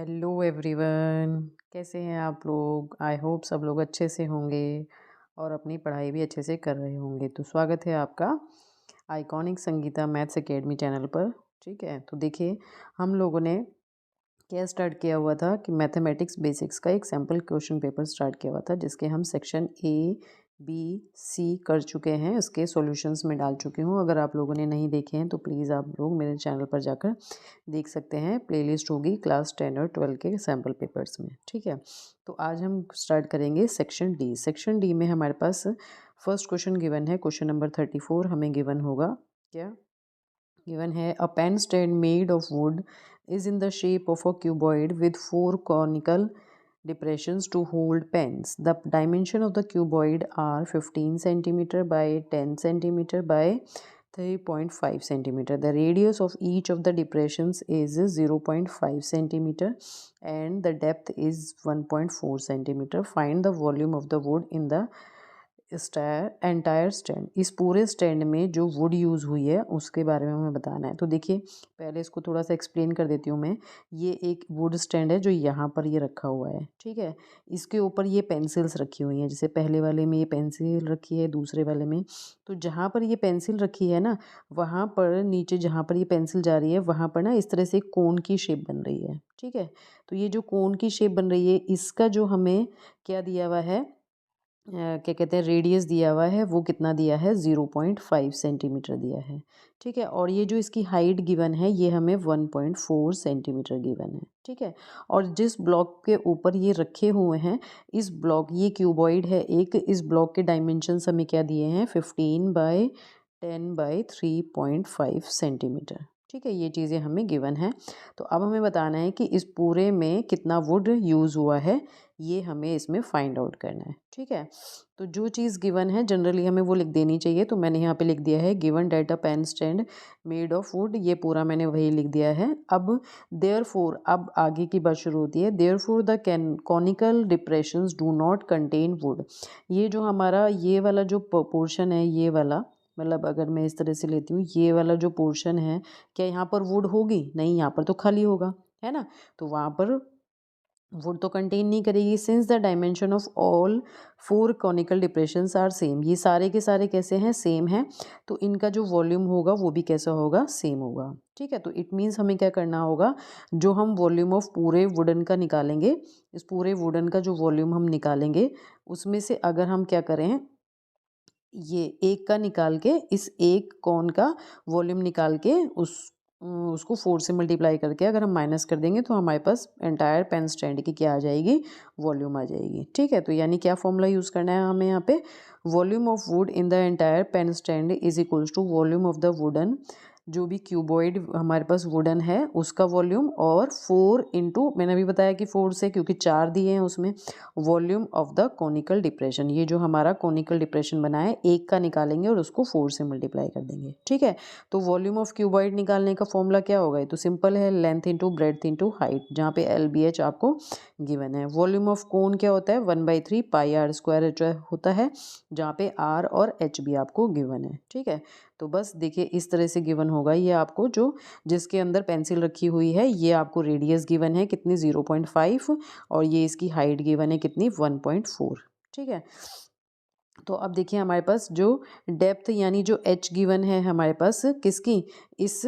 Hello everyone, कैसे हैं आप लोग। आई होप सब लोग अच्छे से होंगे और अपनी पढ़ाई भी अच्छे से कर रहे होंगे। तो स्वागत है आपका iconic Sangeeta maths academy channel पर। ठीक है, तो देखिए हम लोगों ने क्या स्टार्ट किया हुआ था कि मैथमेटिक्स बेसिक्स का एक सैम्पल क्वेश्चन पेपर स्टार्ट किया हुआ था, जिसके हम सेक्शन ए बी सी कर चुके हैं, उसके सॉल्यूशंस में डाल चुकी हूँ। अगर आप लोगों ने नहीं देखे हैं तो प्लीज़ आप लोग मेरे चैनल पर जाकर देख सकते हैं। प्लेलिस्ट होगी क्लास 10 और 12 के सैम्पल पेपर्स में। ठीक है, तो आज हम स्टार्ट करेंगे सेक्शन डी। सेक्शन डी में हमारे पास फर्स्ट क्वेश्चन गिवन है, क्वेश्चन नंबर 34 हमें गिवन होगा। क्या गिवन है? A pen stand made of wood is in the shape of a cuboid with four conical depressions to hold pens. The dimension of the cuboid are 15 centimeter by 10 centimeter by 3.5 centimeter. The radius of each of the depressions is 0.5 centimeter and the depth is 1.4 centimeter. Find the volume of the wood in the entire stand. इस पूरे stand में जो would use हुई है उसके बारे में हमें बताना है। तो देखिए पहले इसको थोड़ा सा एक्सप्लेन कर देती हूँ मैं। ये एक वुड स्टैंड है जो यहाँ पर ये रखा हुआ है। ठीक है, इसके ऊपर ये पेंसिल्स रखी हुई हैं, जैसे पहले वाले में ये पेंसिल रखी है, दूसरे वाले में। तो जहाँ पर ये पेंसिल रखी है ना, वहाँ पर नीचे जहाँ पर ये पेंसिल जा रही है वहाँ पर ना इस तरह से कोन की शेप बन रही है। ठीक है, तो ये जो कोन की शेप बन रही है इसका जो हमें क्या दिया हुआ है, क्या कहते हैं, रेडियस दिया हुआ है, वो कितना दिया है? 0.5 सेंटीमीटर दिया है। ठीक है, और ये जो इसकी हाइट गिवन है ये हमें 1.4 सेंटीमीटर गिवन है। ठीक है, और जिस ब्लॉक के ऊपर ये रखे हुए हैं, इस ब्लॉक, ये क्यूबॉइड है एक, इस ब्लॉक के डायमेंशंस हमें क्या दिए हैं? 15 बाई 10 बाई 3.5 सेंटीमीटर। ठीक है, ये चीज़ें हमें गिवन है। तो अब हमें बताना है कि इस पूरे में कितना वुड यूज़ हुआ है, ये हमें इसमें फाइंड आउट करना है। ठीक है, तो जो चीज़ गिवन है जनरली हमें वो लिख देनी चाहिए। तो मैंने यहाँ पे लिख दिया है given that a pen stand made of wood, ये पूरा मैंने वही लिख दिया है। अब देयरफॉर, अब आगे की बात शुरू होती है। Therefore the conical depressions do not contain would. ये जो हमारा ये वाला जो पोर्शन है, ये वाला, मतलब अगर मैं इस तरह से लेती हूँ, ये वाला जो पोर्शन है, क्या यहाँ पर वुड होगी? नहीं, यहाँ पर तो खाली होगा, है ना। तो वहाँ पर वुड तो कंटेन नहीं करेगी। Since the dimension of all four conical depressions are same, ये सारे के सारे कैसे हैं? सेम हैं। तो इनका जो वॉल्यूम होगा वो भी कैसा होगा? सेम होगा। ठीक है, तो इट मीन्स हमें क्या करना होगा, जो हम वॉल्यूम ऑफ पूरे वुडन का निकालेंगे, इस पूरे वुडन का जो वॉल्यूम हम निकालेंगे, उसमें से अगर हम क्या करें, ये एक का निकाल के, इस एक कौन का वॉल्यूम निकाल के उसको 4 से मल्टीप्लाई करके अगर हम माइनस कर देंगे तो हमारे पास एंटायर पेन स्टैंड की क्या आ जाएगी? वॉल्यूम आ जाएगी। ठीक है, तो यानी क्या फॉर्मूला यूज़ करना है हमें यहाँ पे? Volume of wood in the entire pen stand is equals to volume of the wooden, जो भी क्यूबॉइड हमारे पास वुडन है उसका वॉल्यूम, और 4 इंटू, मैंने अभी बताया कि 4 से, क्योंकि 4 दिए हैं उसमें, volume of the conical depression. ये जो हमारा कॉनिकल डिप्रेशन बना है, एक का निकालेंगे और उसको 4 से मल्टीप्लाई कर देंगे। ठीक है, तो वॉल्यूम ऑफ क्यूबॉइड निकालने का फॉर्मूला क्या होगा? ये तो सिंपल है, length into breadth into height, जहाँ पे LBH आपको गिवन है। वॉल्यूम ऑफ कोन क्या होता है? 1/3 पाई आर स्क्वायर होता है, जहाँ पे R और H भी आपको गिवन है। ठीक है, तो बस देखिए इस तरह से गिवन होगा ये आपको, जो जिसके अंदर पेंसिल रखी हुई है, ये आपको रेडियस गिवन है कितनी? 0.5, और ये इसकी हाइट गिवन है कितनी? 1.4। ठीक है, तो अब देखिए हमारे पास जो डेप्थ यानी जो H गिवन है हमारे पास किसकी? इस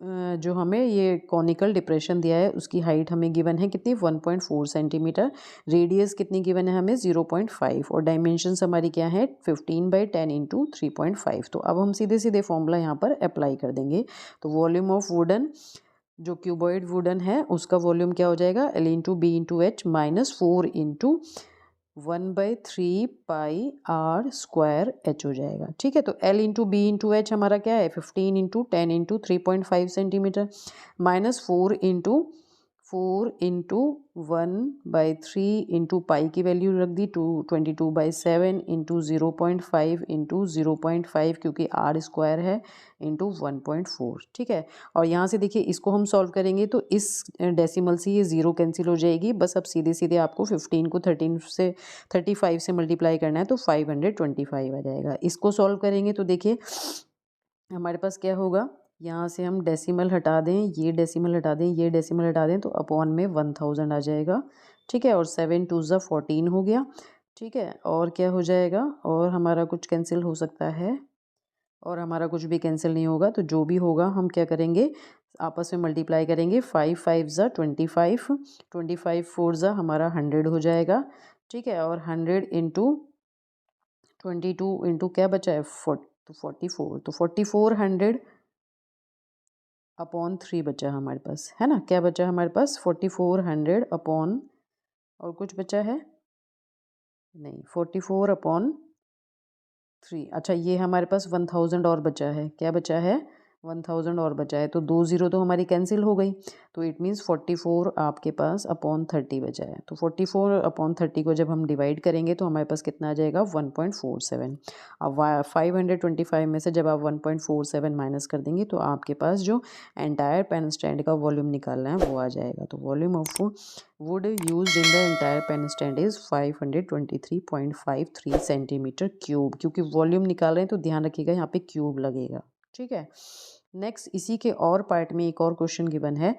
जो हमें ये कॉनिकल डिप्रेशन दिया है उसकी हाइट हमें गिवन है कितनी? 1.4 सेंटीमीटर। रेडियस कितनी गिवन है हमें? 0.5, और डायमेंशंस हमारी क्या है? 15/10 इंटू 3.5। तो अब हम सीधे सीधे फॉर्मूला यहाँ पर अप्लाई कर देंगे। तो वॉल्यूम ऑफ वुडन, जो क्यूबॉइड वुडन है उसका वॉल्यूम क्या हो जाएगा? L into B into H minus 4 into 1/3 pi are square H हो जाएगा। ठीक है, तो L into B into H हमारा क्या है? 15 into 10 into 3.5 centimetre, minus 4 into 1/3 into pi की वैल्यू रख दी 22/7 इंटू 0.5 इंटू 0.5, क्योंकि आर स्क्वायर है, इंटू 1.4। ठीक है, और यहाँ से देखिए इसको हम सॉल्व करेंगे तो इस डेसिमल से ये 0 कैंसिल हो जाएगी। बस अब सीधे सीधे आपको 15 को 35 से मल्टीप्लाई करना है, तो 525 आ जाएगा। इसको सॉल्व करेंगे तो देखिए हमारे पास क्या होगा? यहाँ से हम डेसिमल हटा दें, ये डेसिमल हटा दें, ये डेसिमल हटा दें तो अपॉन में 1000 आ जाएगा। ठीक है, और 7 2 ज़ा 14 हो गया। ठीक है, और क्या हो जाएगा, और हमारा कुछ कैंसिल हो सकता है, और हमारा कुछ भी कैंसिल नहीं होगा। तो जो भी होगा हम क्या करेंगे, आपस में मल्टीप्लाई करेंगे। 5 5 ज़ा 25, 25 4 ज़ा हमारा 100 हो जाएगा। ठीक है, और 100 इंटू 22 इंटू क्या बचा है, 44, तो 4400 अपॉन 3 बचा हमारे पास, है ना। क्या बचा हमारे पास, 4400 अपॉन, और कुछ बचा है नहीं, 44 अपॉन 3। अच्छा, ये हमारे पास 1000 और बचा है। क्या बचा है, 1000 और बचा है। तो 2 ज़ीरो तो हमारी कैंसिल हो गई। तो इट मीन्स 44 आपके पास अपॉन 30 बचा है। तो 44 अपॉन 30 को जब हम डिवाइड करेंगे तो हमारे पास कितना आ जाएगा, 1.47। अब 525 में से जब आप 1.47 माइनस कर देंगे तो आपके पास जो एंटायर पेन स्टैंड का वॉल्यूम निकालना है वो आ जाएगा। तो volume of wood used in the entire pen stand is 523.53 centimetre cube. क्योंकि वॉल्यूम निकाल रहे हैं तो ध्यान रखिएगा यहाँ पे क्यूब लगेगा। ठीक है, नेक्स्ट इसी के और पार्ट में एक और क्वेश्चन गिवन है।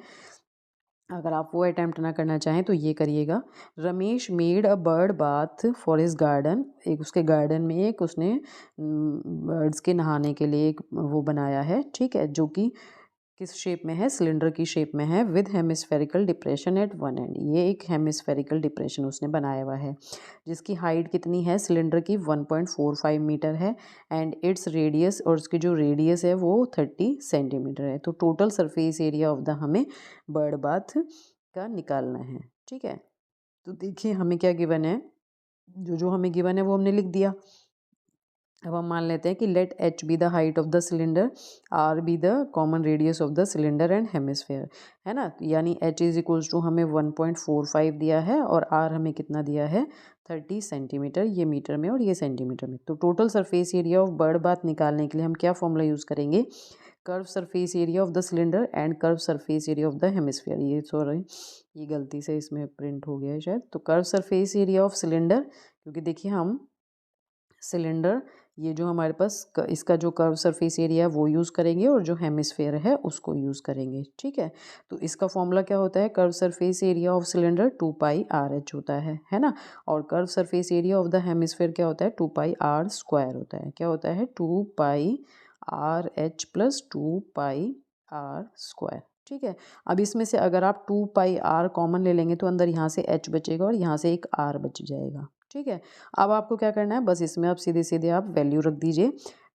अगर आप वो अटैम्प्ट ना करना चाहें तो ये करिएगा। Ramesh made a bird bath for his garden. एक उसके गार्डन में एक उसने बर्ड्स के नहाने के लिए एक वो बनाया है। ठीक है, जो कि किस शेप में है, सिलेंडर की शेप में है, with hemispherical depression at one end. ये एक हेमिस्फेरिकल डिप्रेशन उसने बनाया हुआ है, जिसकी हाइट कितनी है सिलेंडर की, 1.45 मीटर है, एंड इट्स रेडियस, और उसकी जो रेडियस है वो 30 सेंटीमीटर है। तो total surface area of the हमें बर्ड बाथ का निकालना है। ठीक है, तो देखिए हमें क्या गिवन है, जो जो हमें गिवन है वो हमने लिख दिया। अब हम मान लेते हैं कि let H be the height of the cylinder, R be the common radius of the cylinder and hemisphere, है ना। यानी एच इज इक्वल्स टू हमें 1.45 दिया है, और आर हमें कितना दिया है, 30 सेंटीमीटर, ये मीटर में और ये सेंटीमीटर में। तो total surface area of bird bath निकालने के लिए हम क्या फॉर्मूला यूज़ करेंगे, curve surface area of the cylinder and curve surface area of the hemisphere. ये सॉरी, ये गलती से इसमें प्रिंट हो गया है शायद। तो curve surface area of cylinder, क्योंकि देखिए हम सिलेंडर, ये जो हमारे पास इसका जो कर्व सरफेस एरिया है वो यूज़ करेंगे, और जो हेमिस्फेयर है उसको यूज़ करेंगे। ठीक है, तो इसका फॉर्मूला क्या होता है, curve surface area of cylinder 2 pi r H होता है ना। और curve surface area of the hemisphere क्या होता है, 2 पाई आर स्क्वायर होता है। क्या होता है, 2 pi r h plus 2 pi are square. ठीक है, अब इसमें से अगर आप 2 पाई आर कॉमन ले लेंगे तो अंदर यहाँ से एच बचेगा और यहाँ से एक आर बच जाएगा। ठीक है, अब आपको क्या करना है, बस इसमें आप सीधे सीधे आप वैल्यू रख दीजिए।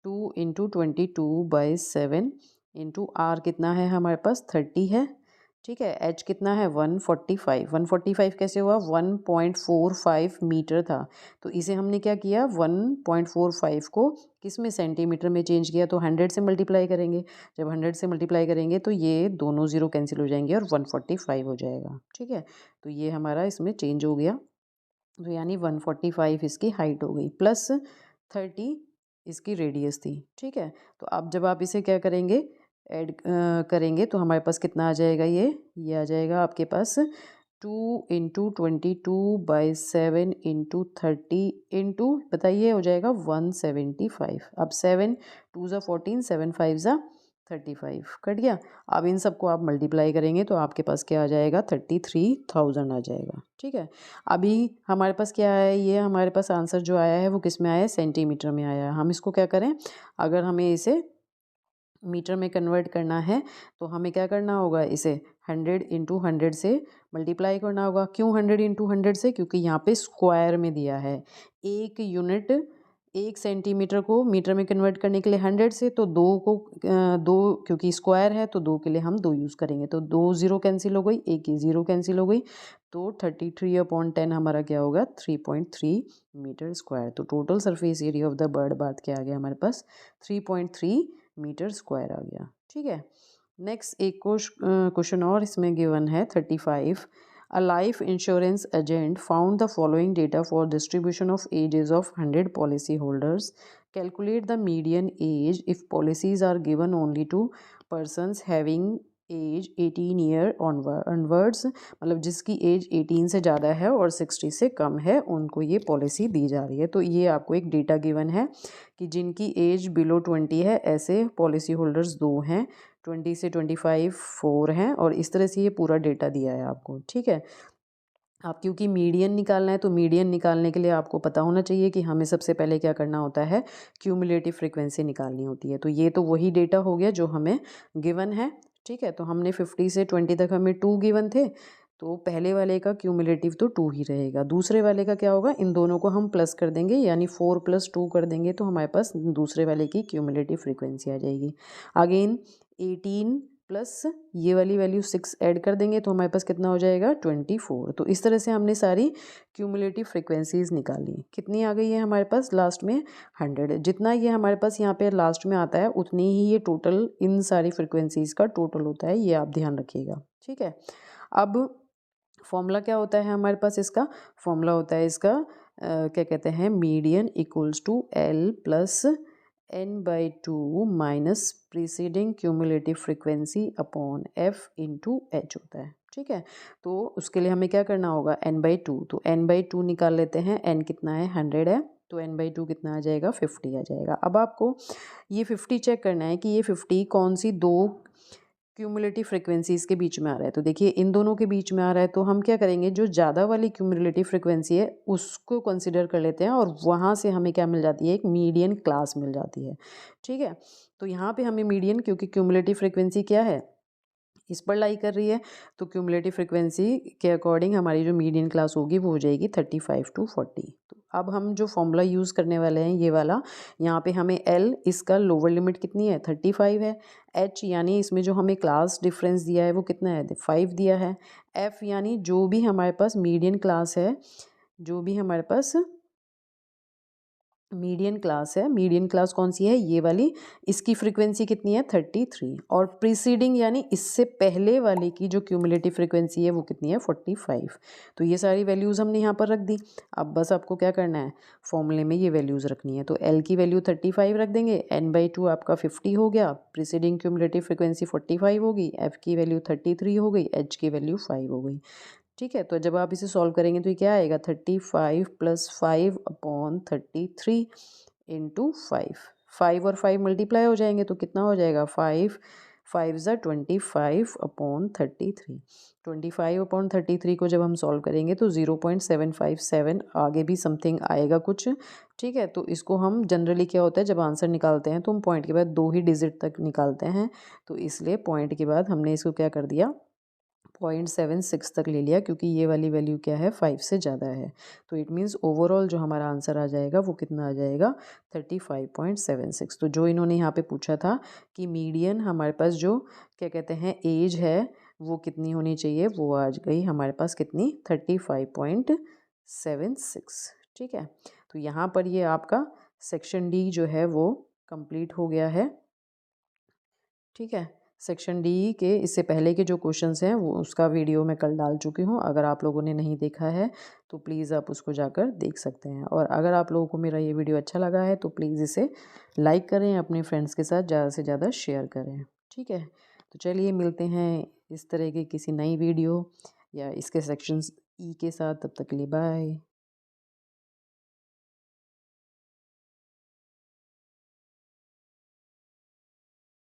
2 इंटू 22/7 इंटू आर कितना है हमारे पास, 30 है। ठीक है, एच कितना है, 145। 145 कैसे हुआ, 1.45 मीटर था, तो इसे हमने क्या किया, 1.45 को किस में, सेंटीमीटर में चेंज किया। तो 100 से मल्टीप्लाई करेंगे, जब 100 से मल्टीप्लाई करेंगे तो ये दोनों ज़ीरो कैंसिल हो जाएंगे और 145 हो जाएगा। ठीक है, तो ये हमारा इसमें चेंज हो गया। तो यानी 145 इसकी हाइट हो गई, प्लस 30 इसकी रेडियस थी। ठीक है, तो अब जब आप इसे क्या करेंगे, ऐड करेंगे तो हमारे पास कितना आ जाएगा, ये आ जाएगा आपके पास 2 इंटू 22/7 इंटू 30 इंटू, बताइए, हो जाएगा 175। अब 7 2 ज़ा 14, 7 5 ज़ा 35, कट गया। अब इन सबको आप मल्टीप्लाई करेंगे तो आपके पास क्या आ जाएगा, 33,000 आ जाएगा। ठीक है, अभी हमारे पास क्या है, ये हमारे पास आंसर जो आया है वो किस में आया है, सेंटीमीटर में आया है। हम इसको क्या करें, अगर हमें इसे मीटर में कन्वर्ट करना है तो हमें क्या करना होगा, इसे 100 इंटू 100 से मल्टीप्लाई करना होगा। क्यों 100 इंटू 100 से, क्योंकि यहाँ पे स्क्वायर में दिया है। एक यूनिट, 1 सेंटीमीटर को मीटर में कन्वर्ट करने के लिए 100 से, तो दो क्योंकि स्क्वायर है तो 2 के लिए हम 2 यूज़ करेंगे। तो 2 ज़ीरो कैंसिल हो गई, एक ही ज़ीरो कैंसिल हो गई, तो 33/10 हमारा क्या होगा, 3.3 मीटर स्क्वायर। तो total surface area of the bird bath क्या आ गया हमारे पास, 3.3 मीटर स्क्वायर आ गया। ठीक है, नेक्स्ट एक क्वेश्चन और इसमें गिवन है 35। A life insurance agent found the following data for distribution of ages of 100 policy holders. Calculate the median age if policies are given only to persons having age 18 year onwards, मतलब जिसकी as 18 से ज़्यादा है और 60 से कम है उनको ये पॉलिसी दी जा रही है। तो ये आपको एक डेटा गिवन है कि जिनकी एज बिलो 20 है, ऐसे पॉलिसी होल्डर्स 2 हैं, 20 से 25 4 हैं और इस तरह से ये पूरा डेटा दिया है आपको, ठीक है। आप क्योंकि मीडियन निकालना है तो मीडियन निकालने के लिए आपको पता होना चाहिए कि हमें सबसे पहले क्या करना होता है, क्यूमुलेटिव फ्रीक्वेंसी निकालनी होती है। तो ये तो वही डेटा हो गया जो हमें गिवन है, ठीक है। तो हमने 50 से 20 तक हमें 2 गिवन थे, तो पहले वाले का क्यूमुलेटिव तो 2 ही रहेगा। दूसरे वाले का क्या होगा, इन दोनों को हम प्लस कर देंगे, यानी 4 + 2 कर देंगे तो हमारे पास दूसरे वाले की क्यूमुलेटिव फ्रीक्वेंसी आ जाएगी। अगेन 18 प्लस ये वाली वैल्यू 6 ऐड कर देंगे तो हमारे पास कितना हो जाएगा, 24। तो इस तरह से हमने सारी क्यूमुलेटिव फ्रीक्वेंसीज निकाली। कितनी आ गई है हमारे पास लास्ट में, 100। जितना ये हमारे पास यहाँ पे लास्ट में आता है उतनी ही ये टोटल इन सारी फ्रीक्वेंसीज का टोटल होता है, ये आप ध्यान रखिएगा, ठीक है। अब फॉर्मूला क्या होता है हमारे पास, इसका फॉर्मूला होता है इसका क्या कहते हैं, median equals to L plus n/2 minus preceding cumulative frequency upon f into h होता है, ठीक है। तो उसके लिए हमें क्या करना होगा, n/2, तो n/2 निकाल लेते हैं। n कितना है, 100 है, तो n/2 कितना आ जाएगा, 50 आ जाएगा। अब आपको ये 50 चेक करना है कि ये 50 कौन सी दो क्यूमुलेटिव फ्रीक्वेंसीज के बीच में आ रहा है। तो देखिए इन दोनों के बीच में आ रहा है, तो हम क्या करेंगे, जो ज़्यादा वाली क्यूमुलेटिव फ्रीक्वेंसी है उसको कंसिडर कर लेते हैं और वहाँ से हमें क्या मिल जाती है, एक मीडियन क्लास मिल जाती है, ठीक है। तो यहाँ पे हमें मीडियन, क्योंकि क्यूमुलेटिव फ्रीक्वेंसी क्या है, इस पर लाई कर रही है, तो क्यूमुलेटिव फ्रीक्वेंसी के अकॉर्डिंग हमारी जो मीडियन क्लास होगी वो हो जाएगी 35 to 40। तो अब हम जो फॉर्मूला यूज़ करने वाले हैं ये वाला, यहाँ पे हमें L, इसका लोअर लिमिट कितनी है, 35 है। H यानी इसमें जो हमें क्लास डिफरेंस दिया है वो कितना है, 5 दिया है। F यानी जो भी हमारे पास मीडियन क्लास है, जो भी हमारे पास मीडियन क्लास है, मीडियन क्लास कौन सी है, ये वाली, इसकी फ्रीक्वेंसी कितनी है, 33। और प्रीसीडिंग यानी इससे पहले वाले की जो क्यूमुलेटिव फ्रीक्वेंसी है वो कितनी है, 45। तो ये सारी वैल्यूज़ हमने यहाँ पर रख दी। अब बस आपको क्या करना है, फॉर्मूले में ये वैल्यूज़ रखनी है। तो L की वैल्यू 35 रख देंगे, n/2 आपका 50 हो गया, प्रीसीडिंग क्यूमुलेटिव फ्रीक्वेंसी 45 होगी, F की वैल्यू 33 हो गई, H की वैल्यू 5 हो गई, ठीक है। तो जब आप इसे सॉल्व करेंगे तो ये क्या आएगा, 35 + 5 अपॉन 33 इंटू 5। 5 और 5 मल्टीप्लाई हो जाएंगे तो कितना हो जाएगा, 5 5 ज़ा 25 अपॉन 33। 25 अपॉन 33 को जब हम सॉल्व करेंगे तो 0.757 आगे भी समथिंग आएगा कुछ, ठीक है। तो इसको हम जनरली क्या होता है, जब आंसर निकालते हैं तो हम पॉइंट के बाद 2 ही डिजिट तक निकालते हैं, तो इसलिए पॉइंट के बाद हमने इसको क्या कर दिया, 0.76 तक ले लिया, क्योंकि ये वाली वैल्यू क्या है, 5 से ज़्यादा है। तो इट मीन्स ओवरऑल जो हमारा आंसर आ जाएगा वो कितना आ जाएगा, 35.76। तो जो इन्होंने यहाँ पे पूछा था कि मीडियन हमारे पास जो क्या कहते हैं एज है वो कितनी होनी चाहिए, वो आ गई हमारे पास कितनी, 35.76, ठीक है। तो यहाँ पर ये आपका सेक्शन डी जो है वो कंप्लीट हो गया है, ठीक है। सेक्शन डी के इससे पहले के जो क्वेश्चंस हैं वो उसका वीडियो मैं कल डाल चुकी हूँ, अगर आप लोगों ने नहीं देखा है तो प्लीज़ आप उसको जाकर देख सकते हैं। और अगर आप लोगों को मेरा ये वीडियो अच्छा लगा है तो प्लीज़ इसे लाइक करें, अपने फ्रेंड्स के साथ ज़्यादा से ज़्यादा शेयर करें, ठीक है। तो चलिए मिलते हैं इस तरह की किसी नई वीडियो या इसके सेक्शंस ई के साथ, तब तक के लिए बाय।